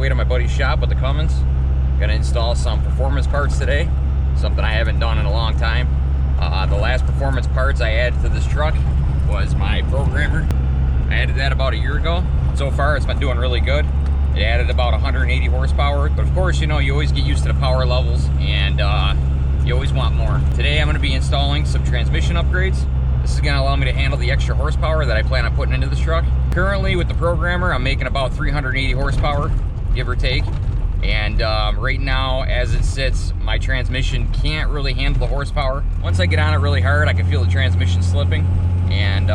way to my buddy's shop with the Cummins. Gonna install some performance parts today, something I haven't done in a long time. The last performance parts I added to this truck was my programmer. I added that about a year ago. So far it's been doing really good. It added about 180 horsepower, but of course, you know, you always get used to the power levels and you always want more. Today I'm gonna be installing some transmission upgrades. This is gonna allow me to handle the extra horsepower that I plan on putting into this truck. Currently with the programmer, I'm making about 380 horsepower, give or take. And right now, as it sits, my transmission can't really handle the horsepower. Once I get on it really hard, I can feel the transmission slipping, and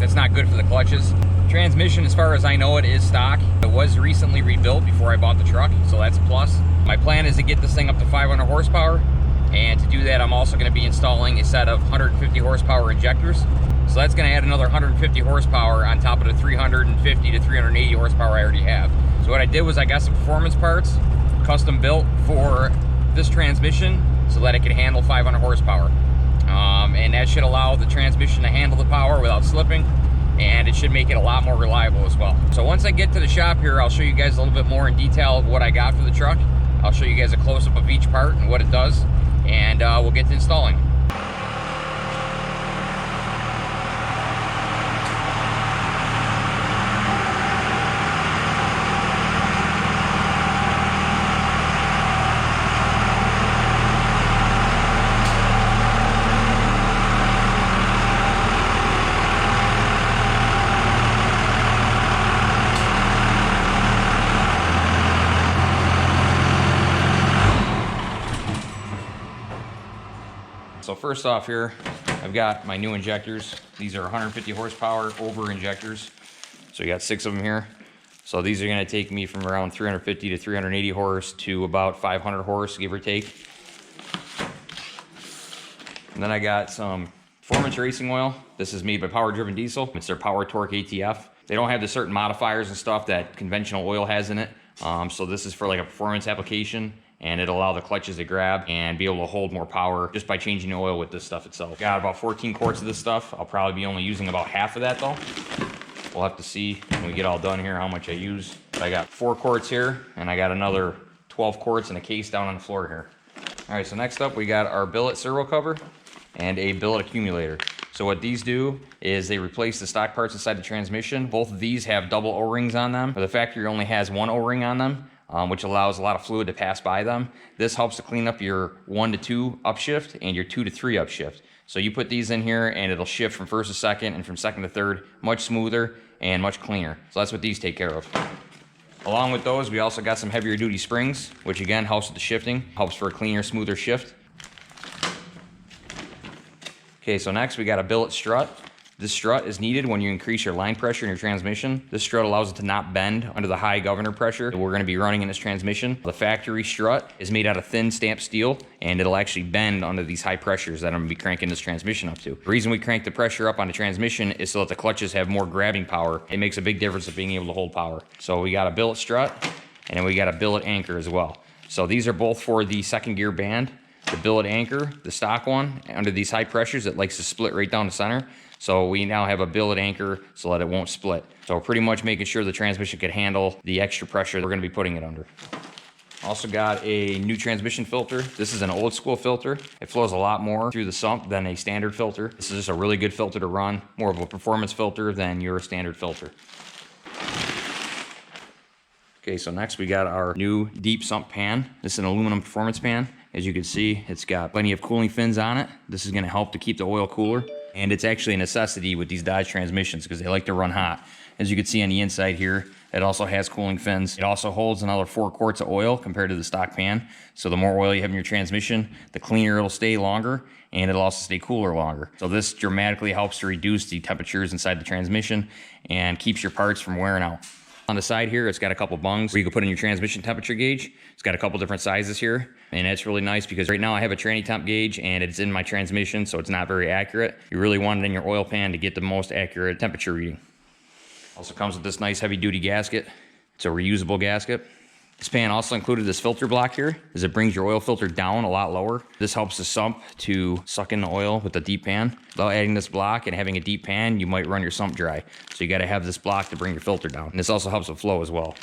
that's not good for the clutches. Transmission, as far as I know it, is stock. It was recently rebuilt before I bought the truck, so that's a plus. My plan is to get this thing up to 500 horsepower, and to do that, I'm also going to be installing a set of 150 horsepower injectors. So that's going to add another 150 horsepower on top of the 350 to 380 horsepower I already have. So what I did was I got some performance parts, custom built for this transmission so that it can handle 500 horsepower. And that should allow the transmission to handle the power without slipping, and it should make it a lot more reliable as well. So once I get to the shop here, I'll show you guys a little bit more in detail of what I got for the truck. I'll show you guys a close-up of each part and what it does, and we'll get to installing. So first off here, I've got my new injectors. These are 150 horsepower over injectors. So you got 6 of them here. So these are gonna take me from around 350 to 380 horse to about 500 horse, give or take. And then I got some performance racing oil. This is made by Power Driven Diesel. It's their Power Torque ATF. They don't have the certain modifiers and stuff that conventional oil has in it. So this is for like a performance application, and it'll allow the clutches to grab and be able to hold more power just by changing the oil with this stuff itself. Got about 14 quarts of this stuff. I'll probably be only using about half of that though. We'll have to see when we get all done here how much I use. But I got 4 quarts here, and I got another 12 quarts in a case down on the floor here. All right, so next up we got our billet servo cover and a billet accumulator. So what these do is they replace the stock parts inside the transmission. Both of these have double O-rings on them, but the factory only has 1 O-ring on them, which allows a lot of fluid to pass by them. This helps to clean up your 1 to 2 upshift and your 2 to 3 upshift. So you put these in here and it'll shift from first to second and from second to third, much smoother and much cleaner. So that's what these take care of. Along with those, we also got some heavier duty springs, which again helps with the shifting, helps for a cleaner, smoother shift. Okay, so next we got a billet strut. This strut is needed when you increase your line pressure in your transmission. This strut allows it to not bend under the high governor pressure that we're going to be running in this transmission. The factory strut is made out of thin stamped steel, and it'll actually bend under these high pressures that I'm going to be cranking this transmission up to. The reason we crank the pressure up on the transmission is so that the clutches have more grabbing power. It makes a big difference of being able to hold power. So we got a billet strut, and then we got a billet anchor as well. So these are both for the second gear band. The billet anchor, the stock one, under these high pressures, it likes to split right down the center. So we now have a billet anchor so that it won't split. So we're pretty much making sure the transmission can handle the extra pressure that we're gonna be putting it under. Also got a new transmission filter. This is an old school filter. It flows a lot more through the sump than a standard filter. This is just a really good filter to run, more of a performance filter than your standard filter. Okay, so next we got our new deep sump pan. This is an aluminum performance pan. As you can see, it's got plenty of cooling fins on it. This is gonna help to keep the oil cooler. And it's actually a necessity with these Dodge transmissions because they like to run hot. As you can see on the inside here, it also has cooling fins. It also holds another 4 quarts of oil compared to the stock pan. So the more oil you have in your transmission, the cleaner it'll stay longer, and it'll also stay cooler longer. So this dramatically helps to reduce the temperatures inside the transmission and keeps your parts from wearing out. On the side here, it's got a couple bungs where you can put in your transmission temperature gauge. It's got a couple different sizes here, and that's really nice because right now I have a tranny temp gauge and it's in my transmission, so it's not very accurate. You really want it in your oil pan to get the most accurate temperature reading. Also comes with this nice heavy duty gasket. It's a reusable gasket. This pan also included this filter block here, as it brings your oil filter down a lot lower. This helps the sump to suck in the oil with the deep pan. Without adding this block and having a deep pan, you might run your sump dry. So you gotta have this block to bring your filter down. And this also helps with flow as well.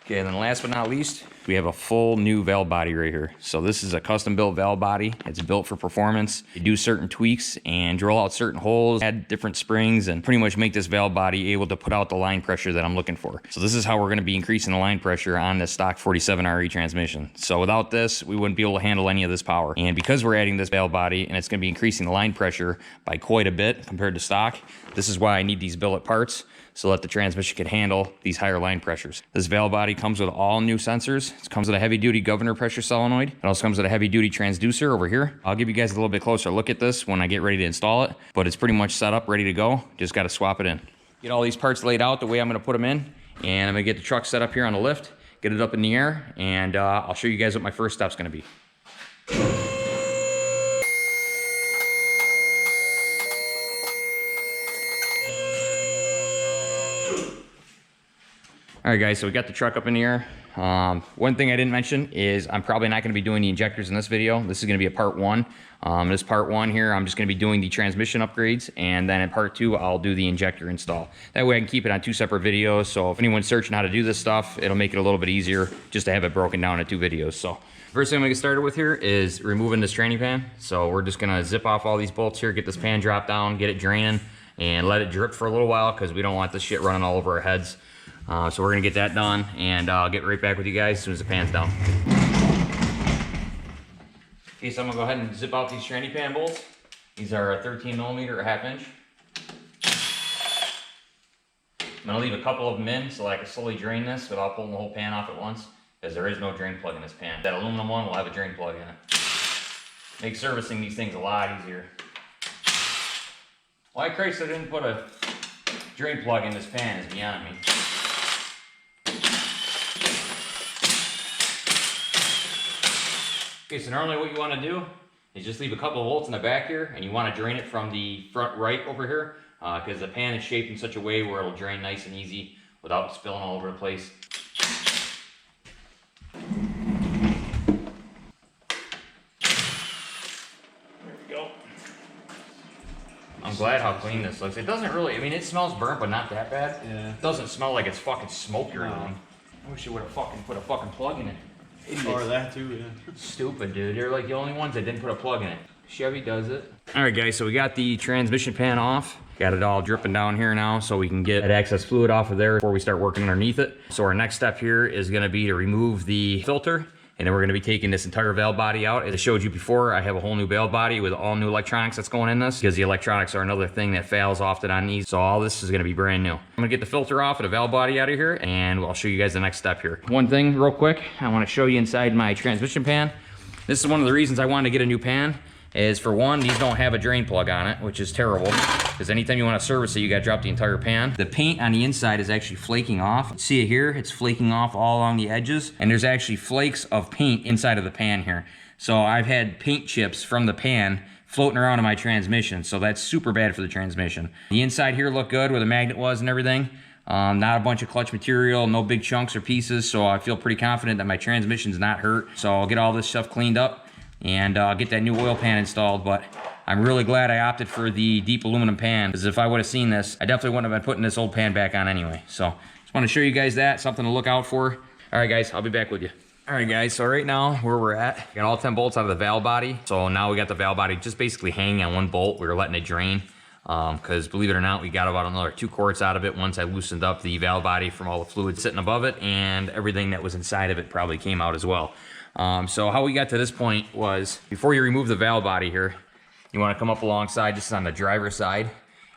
Okay, and then last but not least, we have a full new valve body right here. So this is a custom built valve body. It's built for performance. You do certain tweaks and drill out certain holes, add different springs, and pretty much make this valve body able to put out the line pressure that I'm looking for. So this is how we're gonna be increasing the line pressure on the stock 47RE transmission. So without this, we wouldn't be able to handle any of this power. And because we're adding this valve body and it's gonna be increasing the line pressure by quite a bit compared to stock, this is why I need these billet parts, so that the transmission can handle these higher line pressures. This valve body comes with all new sensors. It comes with a heavy duty governor pressure solenoid. It also comes with a heavy duty transducer over here. I'll give you guys a little bit closer look at this when I get ready to install it, but it's pretty much set up, ready to go. Just gotta swap it in. Get all these parts laid out the way I'm gonna put them in, and I'm gonna get the truck set up here on the lift, get it up in the air, and I'll show you guys what my first step's gonna be. All right, guys, so we got the truck up in the air. One thing I didn't mention is I'm probably not gonna be doing the injectors in this video. This is gonna be a part one. This part one here, I'm just gonna be doing the transmission upgrades, and then in part two, I'll do the injector install. That way I can keep it on 2 separate videos, so if anyone's searching how to do this stuff, it'll make it a little bit easier just to have it broken down in 2 videos. So first thing I'm gonna get started with here is removing this training pan. So we're just gonna zip off all these bolts here, get this pan dropped down, get it draining, and let it drip for a little while because we don't want this shit running all over our heads. So we're gonna get that done, and I'll get right back with you guys as soon as the pan's down. Okay, so I'm gonna go ahead and zip out these training pan bolts. These are a 13mm or a 1/2 inch. I'm gonna leave a couple of them in so I can slowly drain this without pulling the whole pan off at once, because there is no drain plug in this pan. That aluminum one will have a drain plug in it. Makes servicing these things a lot easier. Why Christ I didn't put a drain plug in this pan is beyond me. Okay, so normally what you want to do is just leave a couple of bolts in the back here, and you want to drain it from the front right over here, because the pan is shaped in such a way where it'll drain nice and easy without spilling all over the place. There we go. I'm glad how clean this looks. It doesn't really, I mean, it smells burnt, but not that bad. Yeah. It doesn't smell like it's fucking smoked or anything. I wish you would have fucking put a fucking plug in it. Or that too, yeah. Stupid, dude. They're like the only ones that didn't put a plug in it. Chevy does it. All right, guys, so we got the transmission pan off. Got it all dripping down here now so we can get that excess fluid off of there before we start working underneath it. So our next step here is gonna be to remove the filter, and then we're gonna be taking this entire valve body out. As I showed you before, I have a whole new valve body with all new electronics that's going in this, because the electronics are another thing that fails often on these. So all this is gonna be brand new. I'm gonna get the filter off and the valve body out of here, and I'll show you guys the next step here. One thing real quick, I wanna show you inside my transmission pan. This is one of the reasons I wanted to get a new pan, is for one, these don't have a drain plug on it, which is terrible, because anytime you want to service it, you got to drop the entire pan. The paint on the inside is actually flaking off. See it here? It's flaking off all along the edges, and there's actually flakes of paint inside of the pan here. So I've had paint chips from the pan floating around in my transmission, so that's super bad for the transmission. The inside here looked good where the magnet was and everything. Not a bunch of clutch material, no big chunks or pieces, so I feel pretty confident that my transmission's not hurt. So I'll get all this stuff cleaned up and get that new oil pan installed. But I'm really glad I opted for the deep aluminum pan, because if I would have seen this, I definitely wouldn't have been putting this old pan back on anyway. So just want to show you guys that, something to look out for. All right, guys, I'll be back with you. All right, guys, so right now where we're at, got all 10 bolts out of the valve body. So now we got the valve body just basically hanging on one bolt. We were letting it drain, because believe it or not, we got about another 2 quarts out of it once I loosened up the valve body from all the fluid sitting above it, and everything that was inside of it probably came out as well. So how we got to this point was, before you remove the valve body here, you want to come up alongside, just on the driver's side,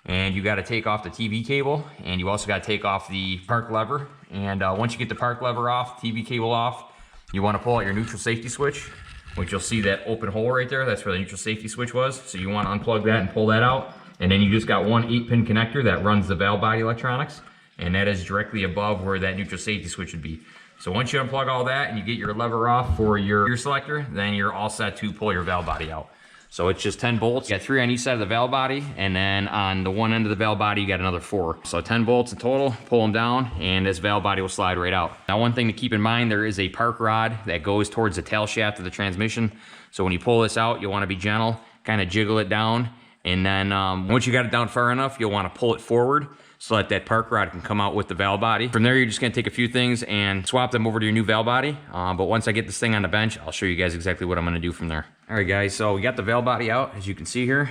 and you got to take off the TV cable, and you also got to take off the park lever. And once you get the park lever off, TV cable off, you want to pull out your neutral safety switch, which you'll see that open hole right there. That's where the neutral safety switch was. So you want to unplug that and pull that out. And then you just got one 8-pin connector that runs the valve body electronics, and that is directly above where that neutral safety switch would be. So once you unplug all that and you get your lever off for your gear selector, then you're all set to pull your valve body out. So it's just 10 bolts. You got 3 on each side of the valve body, and then on the one end of the valve body, you got another 4. So 10 bolts in total, pull them down, and this valve body will slide right out. Now, one thing to keep in mind, there is a park rod that goes towards the tail shaft of the transmission. So when you pull this out, you'll want to be gentle, kind of jiggle it down, and then once you got it down far enough, you'll want to pull it forward so that park rod can come out with the valve body. From there, you're just gonna take a few things and swap them over to your new valve body. But once I get this thing on the bench, I'll show you guys exactly what I'm gonna do from there. All right, guys, so we got the valve body out, as you can see here.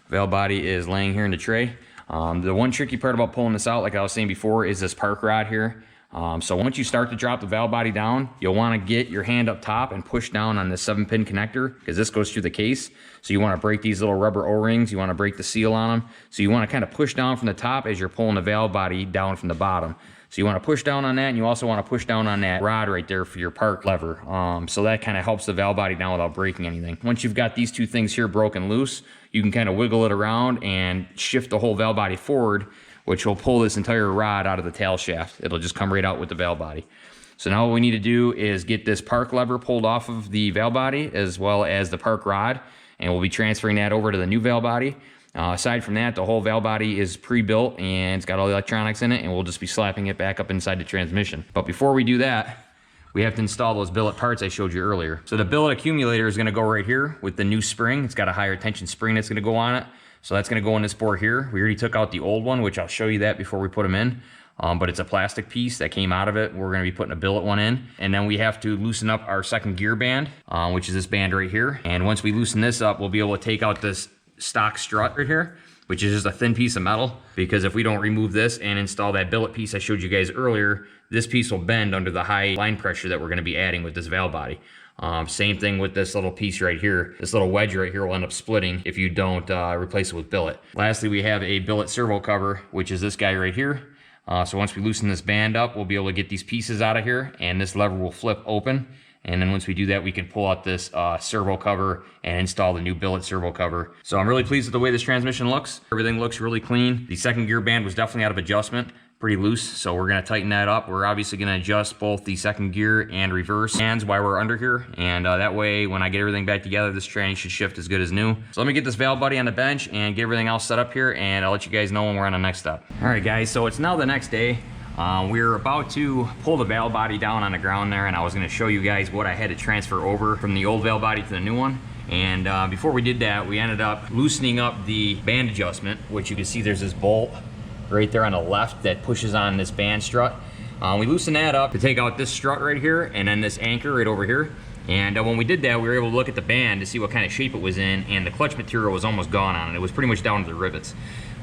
Valve body is laying here in the tray. The one tricky part about pulling this out, like I was saying before, is this park rod here. So once you start to drop the valve body down, you'll want to get your hand up top and push down on this 7-pin connector, because this goes through the case. So you want to break these little rubber O-rings. You want to break the seal on them. So you want to kind of push down from the top as you're pulling the valve body down from the bottom. So you want to push down on that, and you also want to push down on that rod right there for your park lever. So that kind of helps the valve body down without breaking anything. Once you've got these two things here broken loose, you can kind of wiggle it around and shift the whole valve body forward, which will pull this entire rod out of the tail shaft. It'll just come right out with the valve body. So now what we need to do is get this park lever pulled off of the valve body, as well as the park rod, and we'll be transferring that over to the new valve body. Aside from that, the whole valve body is pre-built and it's got all the electronics in it, and we'll just be slapping it back up inside the transmission. But before we do that, we have to install those billet parts I showed you earlier. So the billet accumulator is gonna go right here with the new spring. It's got a higher tension spring that's gonna go on it. So that's gonna go in this bore here. We already took out the old one, which I'll show you that before we put them in. But it's a plastic piece that came out of it. We're gonna be putting a billet one in. And then we have to loosen up our second gear band, which is this band right here. And once we loosen this up, we'll be able to take out this stock strut right here, which is just a thin piece of metal, because if we don't remove this and install that billet piece I showed you guys earlier, this piece will bend under the high line pressure that we're gonna be adding with this valve body. Same thing with this little piece right here. This little wedge right here will end up splitting if you don't replace it with billet. Lastly, we have a billet servo cover, which is this guy right here. So once we loosen this band up, we'll be able to get these pieces out of here, and this lever will flip open. And then once we do that, we can pull out this servo cover and install the new billet servo cover. So I'm really pleased with the way this transmission looks. Everything looks really clean. The second gear band was definitely out of adjustment, pretty loose. So we're gonna tighten that up. We're obviously gonna adjust both the second gear and reverse hands while we're under here. And that way, when I get everything back together, this train should shift as good as new. So let me get this valve body on the bench and get everything else set up here, and I'll let you guys know when we're on the next step. All right, guys, so it's now the next day. We're about to pull the valve body down on the ground there, and I was going to show you guys what I had to transfer over from the old valve body to the new one. And before we did that, we ended up loosening up the band adjustment, which you can see there's this bolt right there on the left that pushes on this band strut. We loosened that up to take out this strut right here, and then this anchor right over here. And when we did that, we were able to look at the band to see what kind of shape it was in, and the clutch material was almost gone on it. It was pretty much down to the rivets.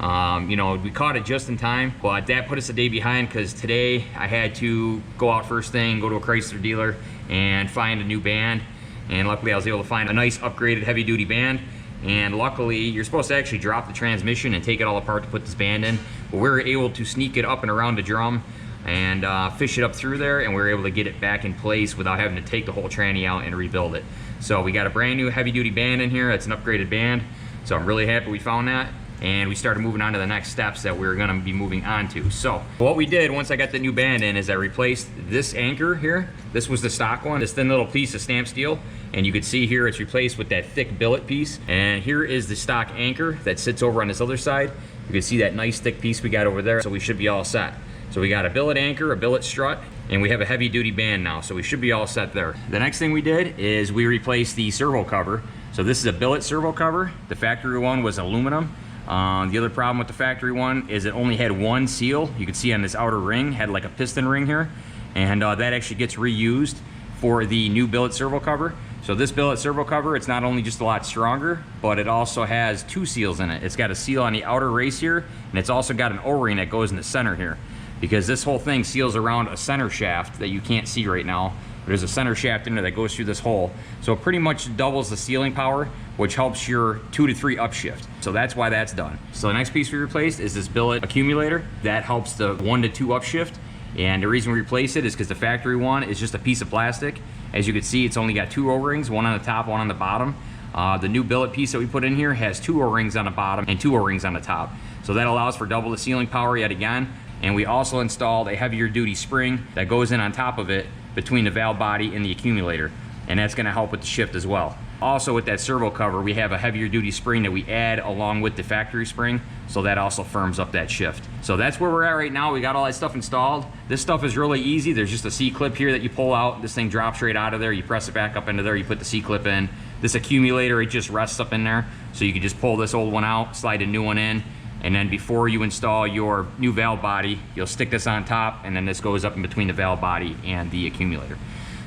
You know, we caught it just in time, but that put us a day behind, because today I had to go out first thing, go to a Chrysler dealer and find a new band. And luckily I was able to find a nice upgraded heavy duty band. And luckily, you're supposed to actually drop the transmission and take it all apart to put this band in, but we were able to sneak it up and around the drum and fish it up through there, and we were able to get it back in place without having to take the whole tranny out and rebuild it. So we got a brand new heavy duty band in here. It's an upgraded band, so I'm really happy we found that. And we started moving on to the next steps that we're gonna be moving on to. So what we did once I got the new band in is I replaced this anchor here. This was the stock one, this thin little piece of stamped steel. And you can see here it's replaced with that thick billet piece. And here is the stock anchor that sits over on this other side. You can see that nice thick piece we got over there, so we should be all set. So we got a billet anchor, a billet strut, and we have a heavy duty band now, so we should be all set there. The next thing we did is we replaced the servo cover. So this is a billet servo cover. The factory one was aluminum. The other problem with the factory one is it only had one seal. You can see on this outer ring, had like a piston ring here, and that actually gets reused for the new billet servo cover. So this billet servo cover, it's not only just a lot stronger, but it also has two seals in it. It's got a seal on the outer race here, and it's also got an O-ring that goes in the center here, because this whole thing seals around a center shaft that you can't see right now. There's a center shaft in there that goes through this hole. So it pretty much doubles the sealing power, which helps your 2 to 3 upshift. So that's why that's done. So the next piece we replaced is this billet accumulator. That helps the 1 to 2 upshift. And the reason we replace it is because the factory one is just a piece of plastic. As you can see, it's only got 2 O-rings, one on the top, one on the bottom. The new billet piece that we put in here has 2 O-rings on the bottom and 2 O-rings on the top. So that allows for double the sealing power yet again. And we also installed a heavier duty spring that goes in on top of it between the valve body and the accumulator. And that's gonna help with the shift as well. Also with that servo cover, we have a heavier duty spring that we add along with the factory spring, so that also firms up that shift. So that's where we're at right now. We got all that stuff installed. This stuff is really easy. There's just a C-clip here that you pull out. This thing drops right out of there. You press it back up into there, you put the C-clip in. This accumulator, it just rests up in there. So you can just pull this old one out, slide a new one in, And then before you install your new valve body, you'll stick this on top, and then this goes up in between the valve body and the accumulator.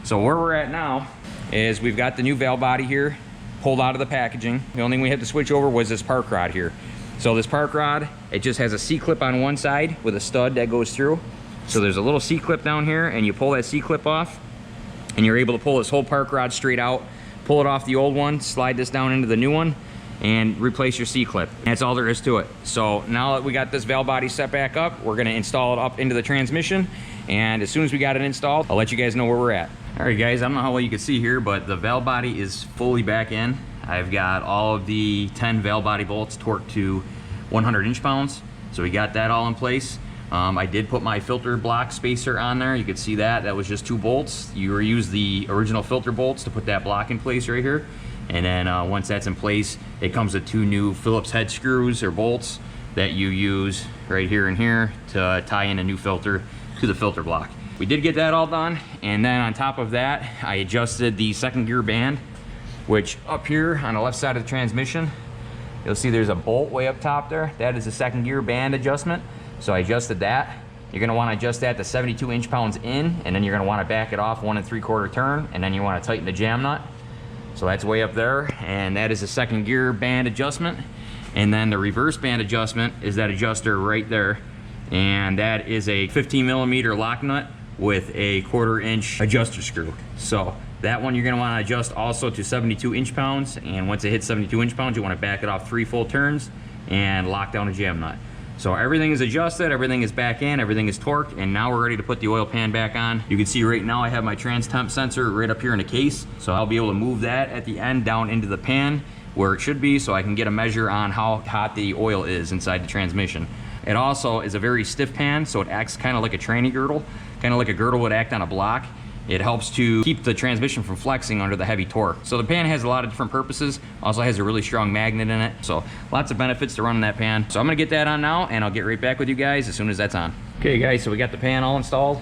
So where we're at now is we've got the new valve body here pulled out of the packaging. The only thing we had to switch over was this park rod here. So this park rod, it just has a C-clip on one side with a stud that goes through. So there's a little C-clip down here, and you pull that C-clip off, and you're able to pull this whole park rod straight out, pull it off the old one, slide this down into the new one, and replace your C-clip. That's all there is to it. So now that we got this valve body set back up, we're gonna install it up into the transmission, and as soon as we got it installed, I'll let you guys know where we're at. All right guys, I don't know how well you can see here, but the valve body is fully back in. I've got all of the 10 valve body bolts torqued to 100 inch-pounds. So we got that all in place. I did put my filter block spacer on there. You could see that. That was just 2 bolts. You reuse the original filter bolts to put that block in place right here. And then once that's in place, it comes with 2 new Phillips head screws or bolts that you use right here and here to tie in a new filter to the filter block. We did get that all done, and then on top of that, I adjusted the second gear band, which up here on the left side of the transmission, you'll see there's a bolt way up top there. That is the second gear band adjustment. So I adjusted that. You're gonna wanna adjust that to 72 inch-pounds in, and then you're gonna wanna back it off 1 3/4 turn, and then you wanna tighten the jam nut. So that's way up there, and that is the second gear band adjustment. And then the reverse band adjustment is that adjuster right there, and that is a 15mm lock nut with a 1/4 inch adjuster screw. So that one you're gonna wanna adjust also to 72 inch-pounds, and once it hits 72 inch-pounds, you wanna back it off 3 full turns and lock down a jam nut. So everything is adjusted, everything is back in, everything is torqued, and now we're ready to put the oil pan back on. You can see right now I have my trans temp sensor right up here in the case, so I'll be able to move that at the end down into the pan where it should be, so I can get a measure on how hot the oil is inside the transmission. It also is a very stiff pan, so it acts kind of like a tranny girdle, kind of like a girdle would act on a block. It helps to keep the transmission from flexing under the heavy torque. So the pan has a lot of different purposes. Also has a really strong magnet in it. So lots of benefits to running that pan. So I'm gonna get that on now, and I'll get right back with you guys as soon as that's on. Okay guys, so we got the pan all installed.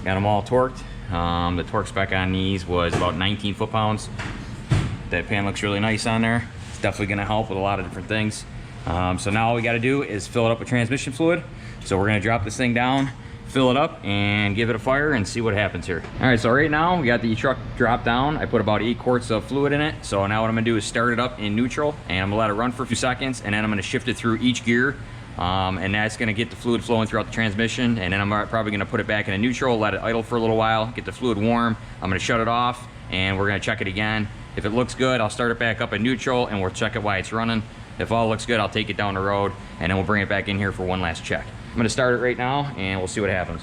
Got them all torqued. The torque spec on these was about 19 foot-pounds. That pan looks really nice on there. It's definitely gonna help with a lot of different things. So now all we gotta do is fill it up with transmission fluid. So we're gonna drop this thing down, fill it up, and give it a fire and see what happens here. All right, so right now we got the truck dropped down. I put about 8 quarts of fluid in it. So now what I'm gonna do is start it up in neutral, and I'm gonna let it run for a few seconds, and then I'm gonna shift it through each gear. And that's gonna get the fluid flowing throughout the transmission, and then I'm probably gonna put it back in a neutral, let it idle for a little while, get the fluid warm. I'm gonna shut it off, and we're gonna check it again. If it looks good, I'll start it back up in neutral, and we'll check it while it's running. If all looks good, I'll take it down the road, and then we'll bring it back in here for one last check. I'm gonna start it right now, and we'll see what happens.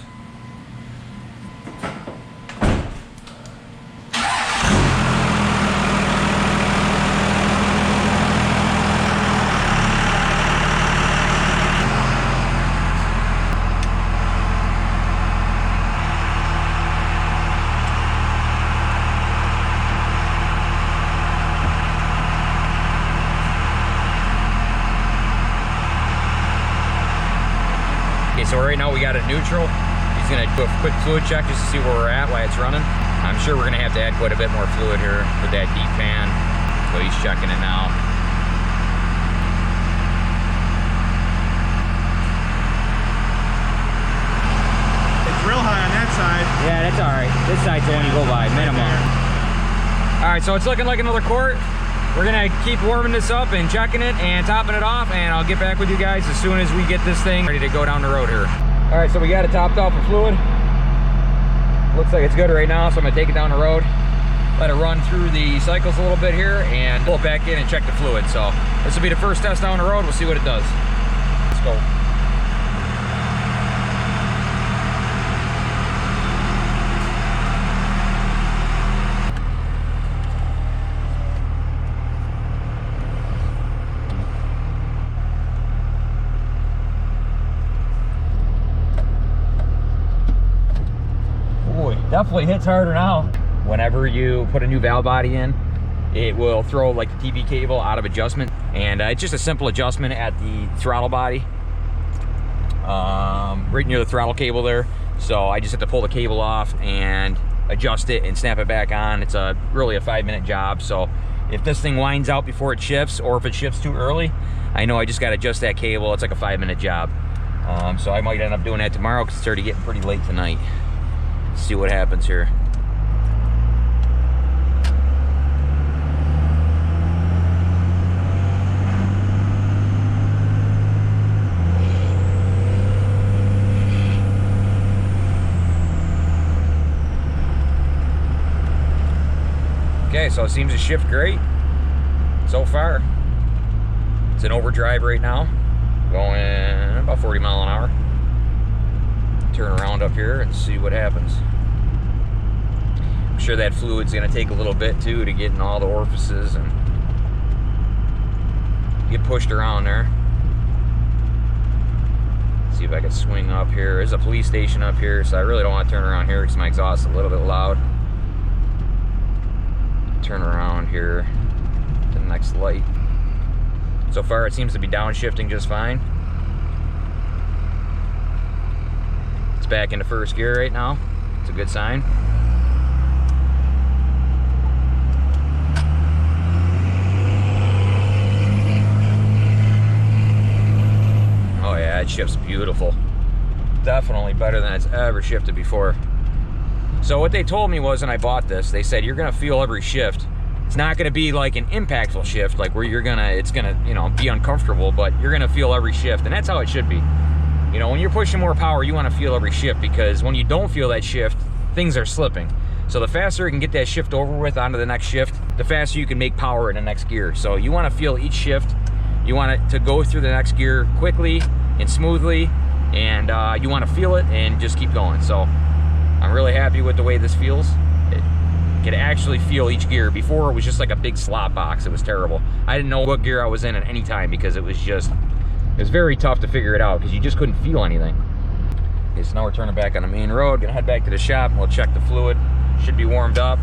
So right now we got it neutral. He's gonna do a quick fluid check just to see where we're at while it's running. I'm sure we're gonna have to add quite a bit more fluid here with that deep pan. So he's checking it now. It's real high on that side. Yeah, that's all right. This side's the one you go by, minimum. All right, so it's looking like another quart. We're gonna keep warming this up and checking it and topping it off, and I'll get back with you guys as soon as we get this thing ready to go down the road here. All right, so we got it topped off with fluid. Looks like it's good right now, so I'm gonna take it down the road, let it run through the cycles a little bit here, and pull it back in and check the fluid. So this will be the first test down the road. We'll see what it does. Let's go. Definitely hits harder now. Whenever you put a new valve body in, it will throw like the TV cable out of adjustment, and it's just a simple adjustment at the throttle body, right near the throttle cable there. So I just have to pull the cable off and adjust it and snap it back on. It's really a 5-minute job, so if this thing winds out before it shifts, or if it shifts too early, I know I just got to adjust that cable. It's like a 5-minute job. So I might end up doing that tomorrow because it's already getting pretty late tonight. Let's see what happens here. Okay, so it seems to shift great so far. It's in overdrive right now, going about 40 miles an hour. Turn around up here and see what happens. I'm sure that fluid's gonna take a little bit too to get in all the orifices and get pushed around there. See if I can swing up here. There's a police station up here, so I really don't want to turn around here because my exhaust is a little bit loud. Turn around here to the next light. So far it seems to be downshifting just fine. It's back into first gear right now. It's a good sign. Oh yeah, it shifts beautiful. Definitely better than it's ever shifted before. So what they told me was when I bought this, they said you're gonna feel every shift. It's not gonna be like an impactful shift, like where it's gonna, you know, be uncomfortable, but you're gonna feel every shift, and that's how it should be. You know, when you're pushing more power, you wanna feel every shift, because when you don't feel that shift, things are slipping. So the faster you can get that shift over with onto the next shift, the faster you can make power in the next gear. So you wanna feel each shift. You want it to go through the next gear quickly and smoothly, and you wanna feel it and just keep going. So I'm really happy with the way this feels. It can actually feel each gear. Before it was just like a big slot box. It was terrible. I didn't know what gear I was in at any time because it was very tough to figure it out because you just couldn't feel anything. Okay, so now we're turning back on the main road. Gonna head back to the shop and we'll check the fluid. Should be warmed up.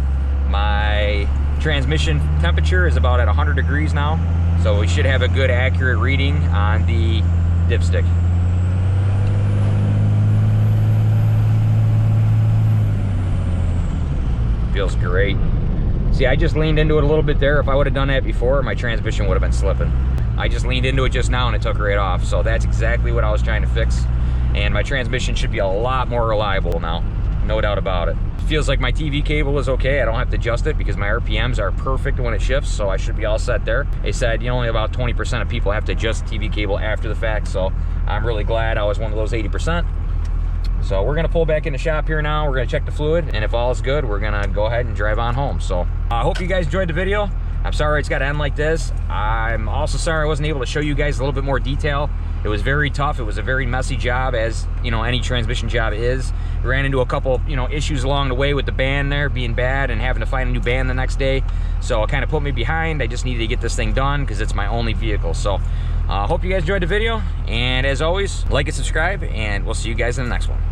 My transmission temperature is about at 100 degrees now, so we should have a good accurate reading on the dipstick. Feels great. See, I just leaned into it a little bit there. If I would have done that before, my transmission would have been slipping. I just leaned into it just now and it took right off. So that's exactly what I was trying to fix. And my transmission should be a lot more reliable now. No doubt about it. Feels like my TV cable is okay. I don't have to adjust it because my RPMs are perfect when it shifts, so I should be all set there. They said only about 20% of people have to adjust the TV cable after the fact, so I'm really glad I was one of those 80%. So we're gonna pull back in the shop here now. We're gonna check the fluid, and if all is good, we're gonna go ahead and drive on home. So I hope you guys enjoyed the video. I'm sorry it's got to end like this. I'm also sorry I wasn't able to show you guys a little bit more detail. It was very tough. It was a very messy job, as you know any transmission job is. Ran into a couple issues along the way with the band there being bad and having to find a new band the next day. So it kind of put me behind. I just needed to get this thing done because it's my only vehicle. So hope you guys enjoyed the video, and as always, like and subscribe, and we'll see you guys in the next one.